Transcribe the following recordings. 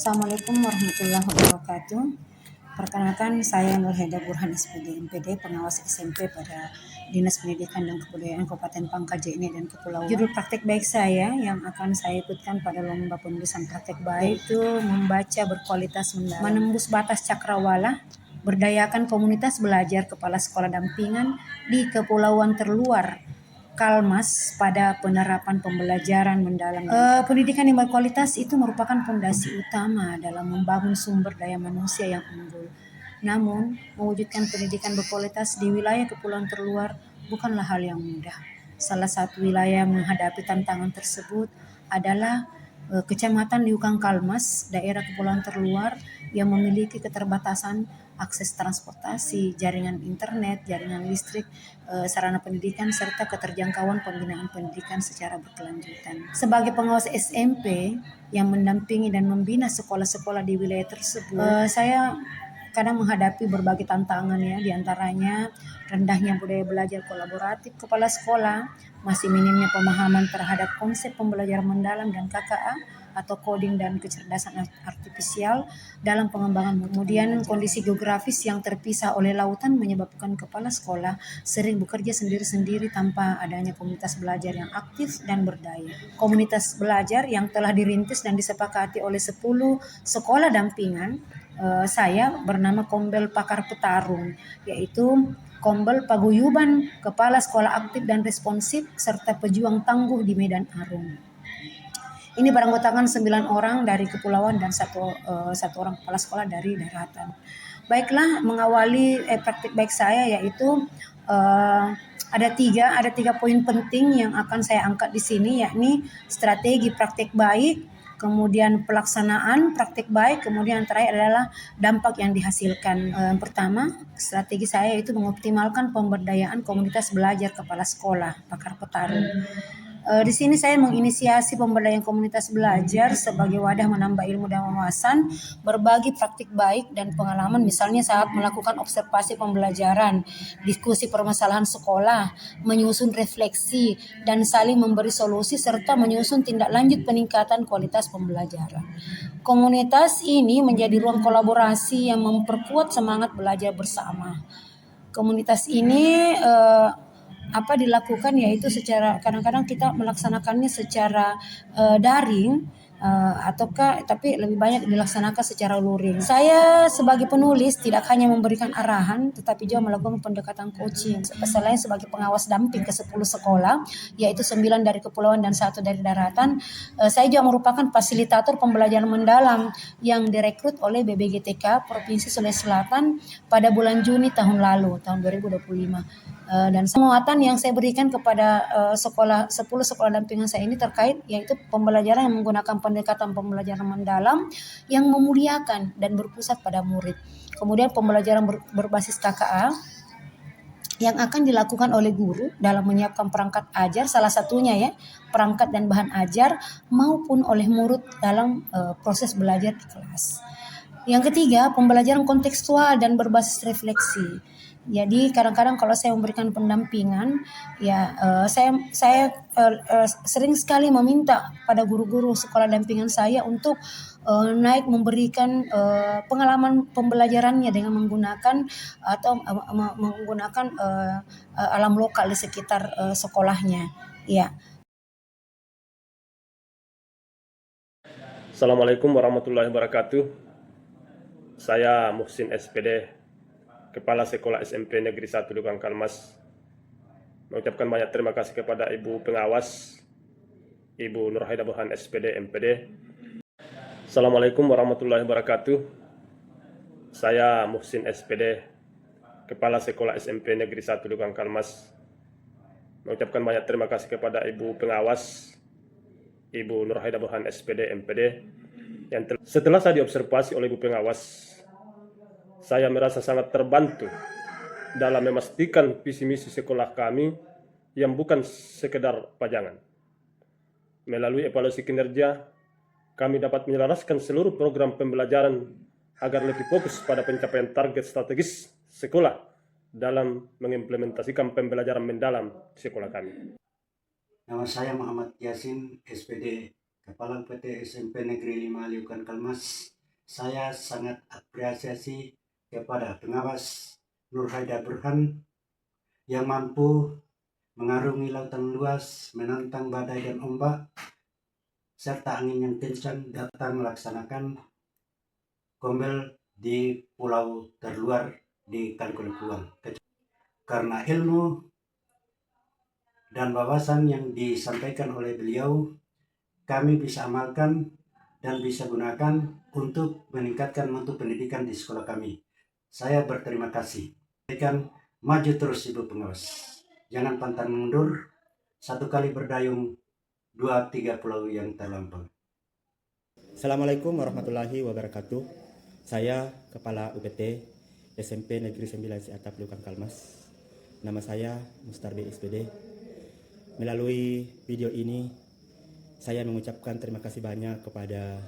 Assalamualaikum warahmatullahi wabarakatuh. Perkenalkan, saya Nur Heda Burhan SPD MPD, pengawas SMP pada Dinas Pendidikan dan Kebudayaan Kabupaten Pangkal JNE dan Kepulauan. Judul praktek baik saya yang akan saya ikutkan pada lomba penulisan praktek baik itu membaca berkualitas mendalam, menembus batas cakrawala, berdayakan komunitas belajar kepala sekolah dampingan di kepulauan terluar Kalmas pada penerapan pembelajaran mendalam. Pendidikan yang berkualitas itu merupakan fondasi utama dalam membangun sumber daya manusia yang unggul. Namun, mewujudkan pendidikan berkualitas di wilayah kepulauan terluar bukanlah hal yang mudah. Salah satu wilayah yang menghadapi tantangan tersebut adalah Kecamatan Liukang Kalmas, daerah kepulauan terluar yang memiliki keterbatasan akses transportasi, jaringan internet, jaringan listrik, sarana pendidikan, serta keterjangkauan pembinaan pendidikan secara berkelanjutan. Sebagai pengawas SMP yang mendampingi dan membina sekolah-sekolah di wilayah tersebut, saya kadang menghadapi berbagai tantangan ya, diantaranya rendahnya budaya belajar kolaboratif kepala sekolah, masih minimnya pemahaman terhadap konsep pembelajaran mendalam dan KKA atau coding dan kecerdasan artifisial dalam pengembangan. Kemudian kondisi geografis yang terpisah oleh lautan menyebabkan kepala sekolah sering bekerja sendiri-sendiri tanpa adanya komunitas belajar yang aktif dan berdaya. Komunitas belajar yang telah dirintis dan disepakati oleh 10 sekolah dampingan saya bernama Kombel Pakar Petarung, yaitu Kombel Paguyuban Kepala Sekolah Aktif dan Responsif serta Pejuang Tangguh di Medan Arung. Ini beranggotakan 9 orang dari kepulauan dan satu orang kepala sekolah dari daratan. Baiklah, mengawali praktik baik saya yaitu ada tiga poin penting yang akan saya angkat di sini, yakni strategi praktik baik, kemudian pelaksanaan praktik baik, kemudian terakhir adalah dampak yang dihasilkan. Yang pertama, strategi saya itu mengoptimalkan pemberdayaan komunitas belajar kepala sekolah Pakar Petarung. Di sini saya menginisiasi pemberdayaan komunitas belajar sebagai wadah menambah ilmu dan wawasan, berbagi praktik baik dan pengalaman, misalnya saat melakukan observasi pembelajaran, diskusi permasalahan sekolah, menyusun refleksi, dan saling memberi solusi serta menyusun tindak lanjut peningkatan kualitas pembelajaran. Komunitas ini menjadi ruang kolaborasi yang memperkuat semangat belajar bersama. Komunitas ini dilakukan yaitu secara kadang-kadang kita melaksanakannya secara daring tapi lebih banyak dilaksanakan secara luring. Saya sebagai penulis tidak hanya memberikan arahan tetapi juga melakukan pendekatan coaching. Selain sebagai pengawas damping ke 10 sekolah yaitu 9 dari kepulauan dan 1 dari daratan, saya juga merupakan fasilitator pembelajaran mendalam yang direkrut oleh BBGTK Provinsi Sulawesi Selatan pada bulan Juni tahun lalu, tahun 2025. Dan penguatan yang saya berikan kepada 10 sekolah dampingan saya ini terkait yaitu pembelajaran yang menggunakan pendekatan pembelajaran mendalam yang memuliakan dan berpusat pada murid. Kemudian pembelajaran berbasis KKA yang akan dilakukan oleh guru dalam menyiapkan perangkat ajar, salah satunya ya perangkat dan bahan ajar, maupun oleh murid dalam proses belajar di kelas. Yang ketiga, pembelajaran kontekstual dan berbasis refleksi. Jadi kadang-kadang kalau saya memberikan pendampingan, saya sering sekali meminta pada guru-guru sekolah dampingan saya untuk naik memberikan pengalaman pembelajarannya dengan menggunakan alam lokal di sekitar sekolahnya. Ya. Assalamualaikum warahmatullahi wabarakatuh. Saya Muhsin SPD, Kepala Sekolah SMP Negeri 1 Liukang Kalmas. Mengucapkan banyak terima kasih kepada Ibu Pengawas, Ibu Nur Heda Burhan SPD MPD. Assalamualaikum warahmatullahi wabarakatuh. Saya Muhsin SPD, Kepala Sekolah SMP Negeri 1 Liukang Kalmas. Mengucapkan banyak terima kasih kepada Ibu Pengawas, Ibu Nur Heda Burhan SPD MPD. Setelah saya diobservasi oleh Ibu Pengawas, saya merasa sangat terbantu dalam memastikan visi misi sekolah kami yang bukan sekedar pajangan. Melalui evaluasi kinerja, kami dapat menyelaraskan seluruh program pembelajaran agar lebih fokus pada pencapaian target strategis sekolah dalam mengimplementasikan pembelajaran mendalam di sekolah kami. Nama saya Muhammad Yasin, SPD, Kepala PT SMP Negeri 5 Liukang Kalmas. Saya sangat apresiasi kepada pengawas Nur Haida Burhan yang mampu mengarungi lautan luas, menantang badai dan ombak, serta angin yang kencang datang melaksanakan kombel di pulau terluar di Kalikulekuang. Karena ilmu dan wawasan yang disampaikan oleh beliau, kami bisa amalkan dan bisa gunakan untuk meningkatkan mutu pendidikan di sekolah kami. Saya berterima kasih. Maju terus Ibu Pengawas. Jangan pantang mundur. Satu kali berdayung, 2-3 pulau yang terlampau. Assalamualaikum warahmatullahi wabarakatuh. Saya Kepala UPT SMP Negeri 9 Siatap Liukang Kalmas. Nama saya Mustarbi SPD. Melalui video ini saya mengucapkan terima kasih banyak kepada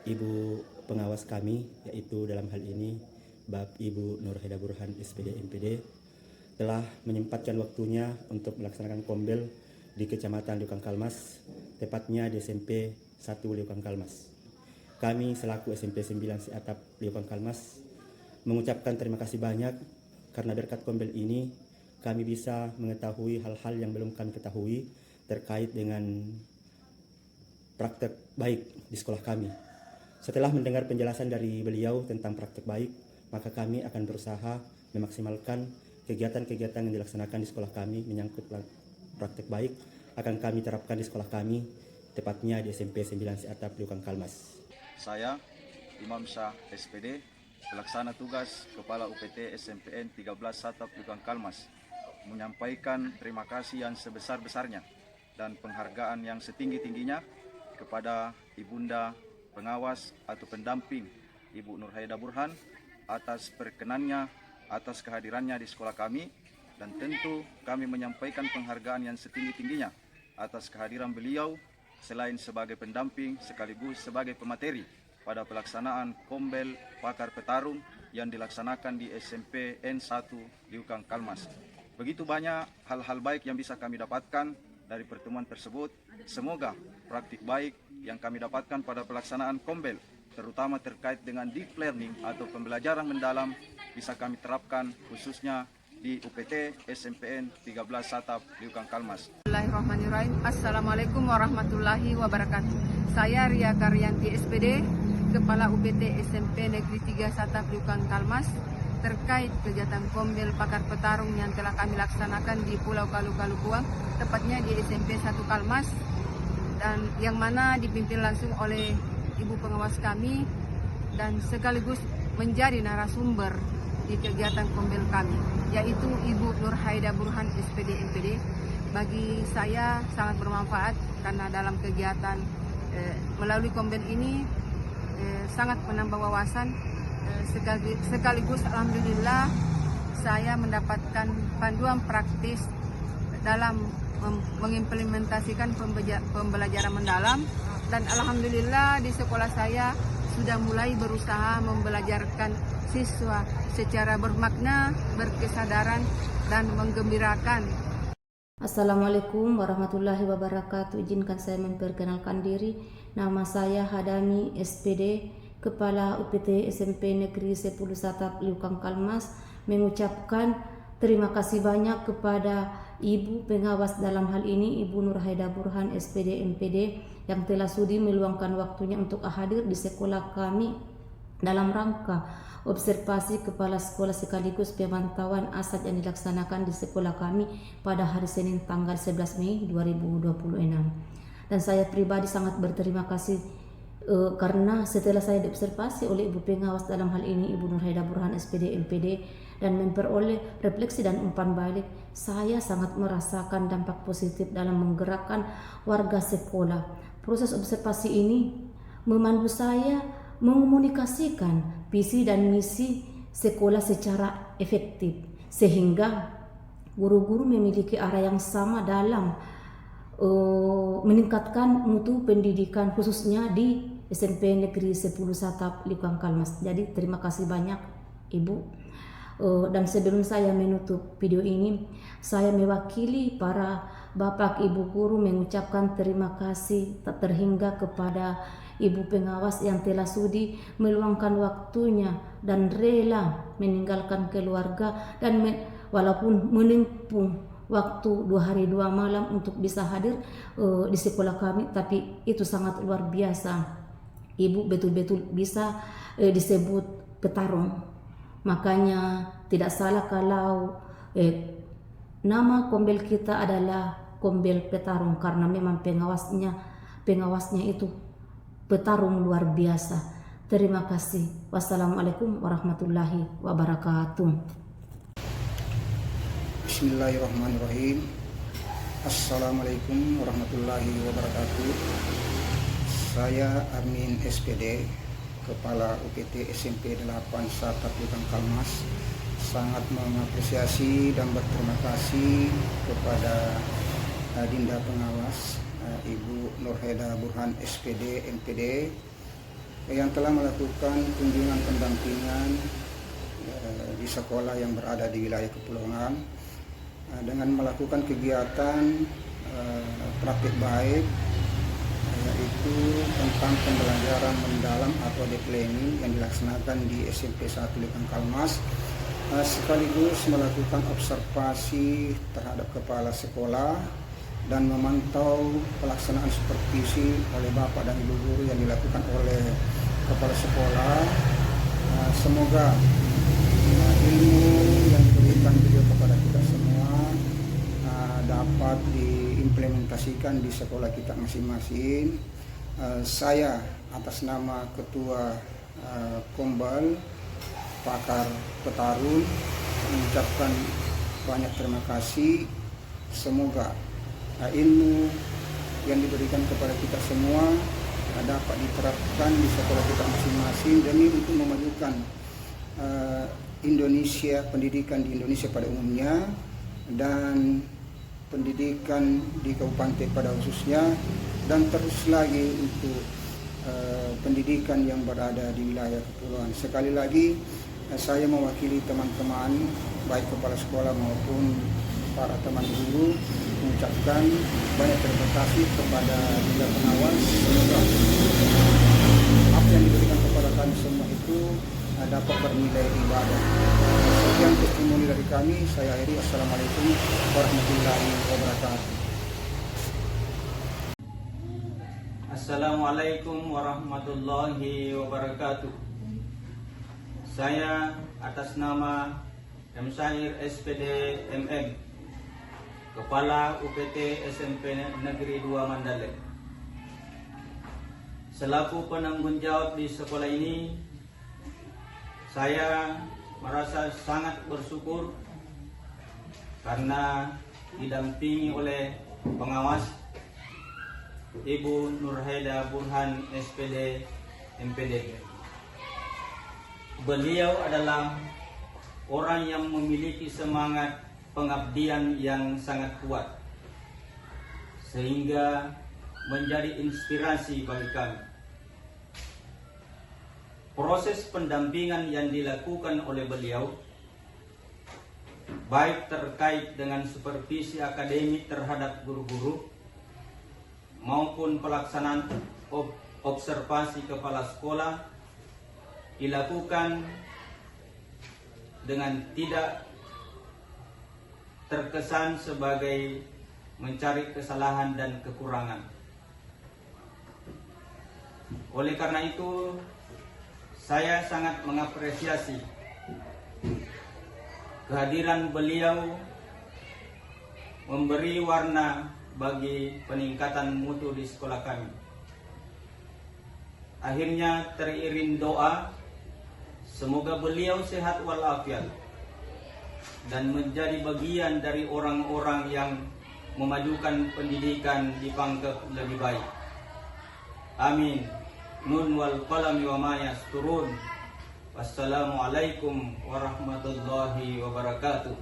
Ibu pengawas kami, yaitu dalam hal ini Bapak Ibu Nur Haida Burhan SPD MPD, telah menyempatkan waktunya untuk melaksanakan kombel di Kecamatan Liukang Kalmas, tepatnya di SMP 1 Liukang Kalmas. Kami selaku SMP 9 Siatap Liukang Kalmas mengucapkan terima kasih banyak karena berkat kombel ini kami bisa mengetahui hal-hal yang belum kami ketahui terkait dengan praktek baik di sekolah kami. Setelah mendengar penjelasan dari beliau tentang praktek baik, maka kami akan berusaha memaksimalkan kegiatan-kegiatan yang dilaksanakan di sekolah kami menyangkut praktek baik akan kami terapkan di sekolah kami, tepatnya di SMP 9 Siatap Liukang Kalmas. Saya Imam Syah SPD, pelaksana tugas Kepala UPT SMPN 13 Satap Liukang Kalmas, menyampaikan terima kasih yang sebesar-besarnya dan penghargaan yang setinggi-tingginya kepada Ibunda pengawas atau pendamping Ibu Nur Haida Burhan atas perkenannya, atas kehadirannya di sekolah kami, dan tentu kami menyampaikan penghargaan yang setinggi-tingginya atas kehadiran beliau selain sebagai pendamping sekaligus sebagai pemateri pada pelaksanaan kombel pakar petarung yang dilaksanakan di SMP N1 Liukang Kalmas. Begitu banyak hal-hal baik yang bisa kami dapatkan dari pertemuan tersebut. Semoga praktik baik yang kami dapatkan pada pelaksanaan kombel, terutama terkait dengan deep learning atau pembelajaran mendalam, bisa kami terapkan khususnya di UPT SMPN 13 Satap Liukang Kalmas. Bismillahirrahmanirrahim. Assalamualaikum warahmatullahi wabarakatuh. Saya Ria Karyanti SPD, Kepala UPT SMP Negeri 3 Satap Liukang Kalmas, terkait kegiatan kombel pakar petarung yang telah kami laksanakan di Pulau Kalikulekuang, tepatnya di SMP 1 Kalmas, dan yang mana dipimpin langsung oleh Ibu pengawas kami dan sekaligus menjadi narasumber di kegiatan kombel kami, yaitu Ibu Nur Haida Burhan SPD MPD. Bagi saya sangat bermanfaat karena dalam kegiatan melalui kombel ini sangat menambah wawasan, sekaligus alhamdulillah saya mendapatkan panduan praktis dalam mengimplementasikan pembelajaran mendalam, dan alhamdulillah di sekolah saya sudah mulai berusaha membelajarkan siswa secara bermakna, berkesadaran, dan menggembirakan. Assalamualaikum warahmatullahi wabarakatuh. Izinkan saya memperkenalkan diri. Nama saya Hadami SPD, Kepala UPT SMP Negeri 10 Satap Liukang Kalmas, mengucapkan terima kasih banyak kepada Ibu pengawas dalam hal ini Ibu Nur Haida Burhan SPD MPD yang telah sudi meluangkan waktunya untuk hadir di sekolah kami dalam rangka observasi kepala sekolah sekaligus pemantauan asat yang dilaksanakan di sekolah kami pada hari Senin tanggal 11 Mei 2026. Dan saya pribadi sangat berterima kasih karena setelah saya diobservasi oleh Ibu pengawas dalam hal ini Ibu Nur Haida Burhan SPD MPD dan memperoleh refleksi dan umpan balik, saya sangat merasakan dampak positif dalam menggerakkan warga sekolah. Proses observasi ini memandu saya mengomunikasikan visi dan misi sekolah secara efektif, sehingga guru-guru memiliki arah yang sama dalam meningkatkan mutu pendidikan khususnya di SMP Negeri 10 Satap Liukang Kalmas. Jadi terima kasih banyak Ibu. Dan sebelum saya menutup video ini, saya mewakili para Bapak Ibu guru mengucapkan terima kasih tak terhingga kepada ibu pengawas yang telah sudi meluangkan waktunya dan rela meninggalkan keluarga dan walaupun menempuh waktu 2 hari 2 malam untuk bisa hadir di sekolah kami, tapi itu sangat luar biasa. Ibu betul-betul bisa disebut petarung. Makanya tidak salah kalau nama kombel kita adalah kombel petarung, karena memang pengawasnya itu petarung luar biasa. Terima kasih. Wassalamualaikum warahmatullahi wabarakatuh. Bismillahirrahmanirrahim. Assalamualaikum warahmatullahi wabarakatuh. Saya Amin SPD, Kepala UPT SMP 8 Satap Lukang Kalmas, sangat mengapresiasi dan berterima kasih kepada Dinda Pengawas Ibu Nurhaida Burhan SPD MPD yang telah melakukan kunjungan pendampingan di sekolah yang berada di wilayah Kepulauan dengan melakukan kegiatan praktik baik, yaitu tentang pembelajaran mendalam atau deep learning yang dilaksanakan di SMP 1 Lukang Kalmas, sekaligus melakukan observasi terhadap kepala sekolah dan memantau pelaksanaan supervisi oleh Bapak dan Ibu guru yang dilakukan oleh kepala sekolah. Semoga ilmu yang diberikan beliau kepada kita semua dapat diimplementasikan di sekolah kita masing-masing. Saya atas nama Ketua Kombal Pakar Petarung mengucapkan banyak terima kasih. Semoga ilmu yang diberikan kepada kita semua dapat diterapkan di sekolah kita masing-masing demi untuk memajukan Indonesia, pendidikan di Indonesia pada umumnya dan pendidikan di Kabupaten pada khususnya, dan terus lagi untuk pendidikan yang berada di wilayah kepulauan. Sekali lagi saya mewakili teman-teman baik kepala sekolah maupun para teman guru mengucapkan banyak terima kasih kepada Dinda Pengawas. Semoga apa yang diberikan kepada kami semua itu dapat bernilai ibadah. Sekian testimoni dari kami. Saya akhiri. Assalamualaikum warahmatullahi wabarakatuh. Assalamualaikum warahmatullahi wabarakatuh. Saya atas nama M. Syahir SPD MM, Kepala UPT SMP Negeri 2 Mandalay, selaku penanggung jawab di sekolah ini, saya merasa sangat bersyukur karena didampingi oleh pengawas Ibu Nurhaida Burhan SPD MPD. Beliau adalah orang yang memiliki semangat pengabdian yang sangat kuat, sehingga menjadi inspirasi bagi kami. Proses pendampingan yang dilakukan oleh beliau, baik terkait dengan supervisi akademik terhadap guru-guru maupun pelaksanaan observasi kepala sekolah, dilakukan dengan tidak terkesan sebagai mencari kesalahan dan kekurangan. Oleh karena itu, saya sangat mengapresiasi kehadiran beliau memberi warna bagi peningkatan mutu di sekolah kami. Akhirnya teriring doa, semoga beliau sehat walafiat dan menjadi bagian dari orang-orang yang memajukan pendidikan di pangkat lebih baik. Amin. Nun wal qalami wa ma yasturun. Wassalamualaikum warahmatullahi wabarakatuh.